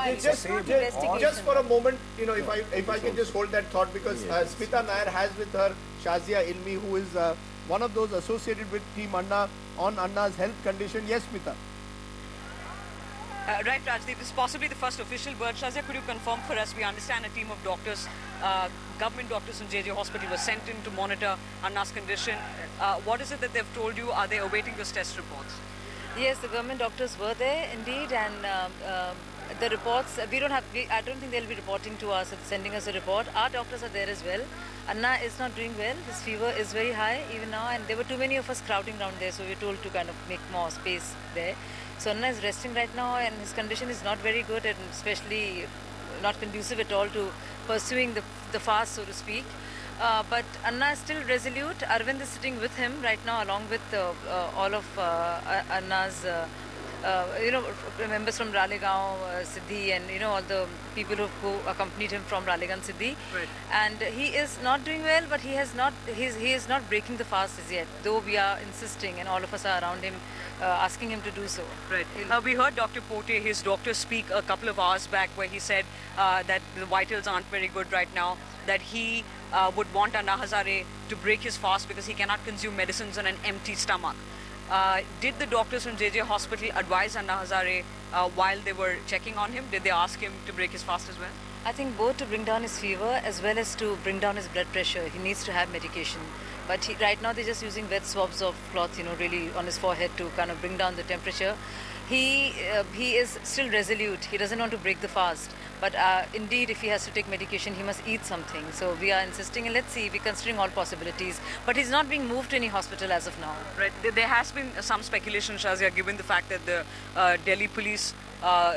Just for a moment, if I can just hold that thought, because Smita Nair has with her Shazia Ilmi, who is one of those associated with Team Anna on Anna's health condition. Yes, Smita. Right, Rajdeep, this is possibly the first official word. Shazia, could you confirm for us? We understand a team of doctors, government doctors in JJ Hospital was sent in to monitor Anna's condition. What is it that they've told you? Are they awaiting those test reports? Yes, the government doctors were there indeed, and the reports, I don't think they'll be reporting to us, sending us a report. Our doctors are there as well. Anna is not doing well. His fever is very high even now, and there were too many of us crowding around there, so we were told to kind of make more space there. So Anna is resting right now, and his condition is not very good, and especially not conducive at all to pursuing the fast, so to speak. But Anna is still resolute. Arvind is sitting with him right now, along with all of Anna's, members from Ralegaon, Siddhi, and all the people who accompanied him from Ralegaon, Siddhi. Right. And he is not doing well, but he is not breaking the fast as yet. Though we are insisting, and all of us are around him, asking him to do so. Right. We heard Dr. Pote, his doctor, speak a couple of hours back, where he said that the vitals aren't very good right now, that he would want Anna Hazare to break his fast because he cannot consume medicines on an empty stomach. Did the doctors from JJ Hospital advise Anna Hazare while they were checking on him? Did they ask him to break his fast as well? I think both to bring down his fever as well as to bring down his blood pressure. He needs to have medication. But right now they're just using wet swabs of cloth, really on his forehead to kind of bring down the temperature. He is still resolute. He doesn't want to break the fast. But indeed, if he has to take medication, he must eat something. So we are insisting, and let's see, we're considering all possibilities. But he's not being moved to any hospital as of now. Right. There has been some speculation, Shazia, given the fact that the Delhi police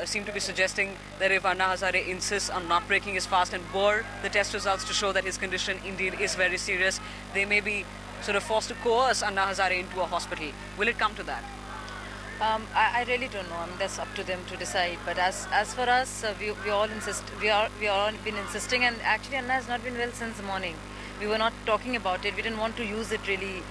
seem to be suggesting that if Anna Hazare insists on not breaking his fast, and were the test results to show that his condition indeed is very serious, they may be sort of forced to coerce Anna Hazare into a hospital. Will it come to that? I really don't know. I mean, that's up to them to decide. But as for us, we all insist. We all been insisting, and actually Anna has not been well since the morning. We were not talking about it. We didn't want to use it really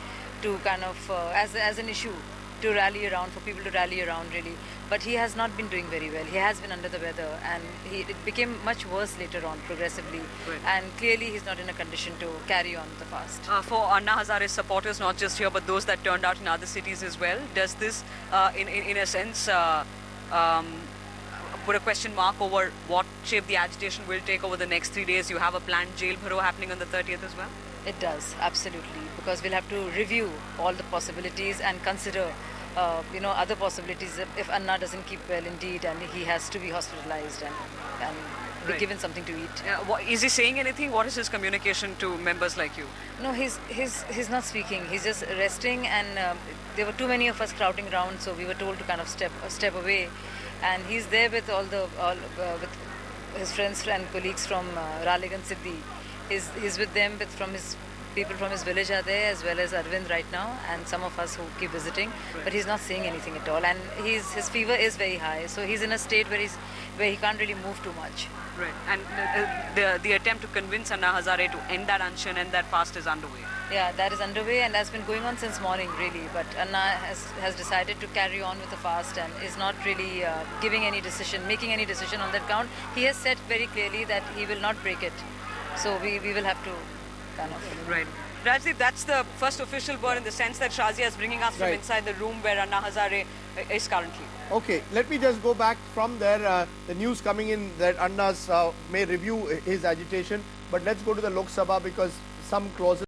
to kind of as an issue to rally around, for people to rally around really. But he has not been doing very well. He has been under the weather, and it became much worse later on progressively. Right. And clearly he's not in a condition to carry on the fast. For Anna Hazare's supporters, not just here, but those that turned out in other cities as well, does this, in a sense, put a question mark over what shape the agitation will take over the next 3 days? You have a planned jail bharo happening on the 30th as well? It does, absolutely, because we'll have to review all the possibilities and consider, other possibilities if Anna doesn't keep well indeed, and he has to be hospitalized and be Right. given something to eat. Is he saying anything? What is his communication to members like you? No, he's not speaking. He's just resting, and there were too many of us crowding around, so we were told to kind of step away. And he's there with with his friends and colleagues from Ralegaon Siddhi. He's with them, from his people from his village are there, as well as Arvind right now, and some of us who keep visiting. But he's not saying anything at all, and his fever is very high, so he's in a state where he can't really move too much. Right. And the attempt to convince Anna Hazare to end that ancient and that fast is underway. Yeah, that is underway and has been going on since morning really. But Anna has decided to carry on with the fast and is not really making any decision on that count. He has said very clearly that he will not break it. So we will have to kind of... Right. Rajdeep, that's the first official word in the sense that Shazia is bringing us from Right. inside the room where Anna Hazare is currently. Okay, let me just go back from there. The news coming in that Anna's may review his agitation, but let's go to the Lok Sabha, because some clauses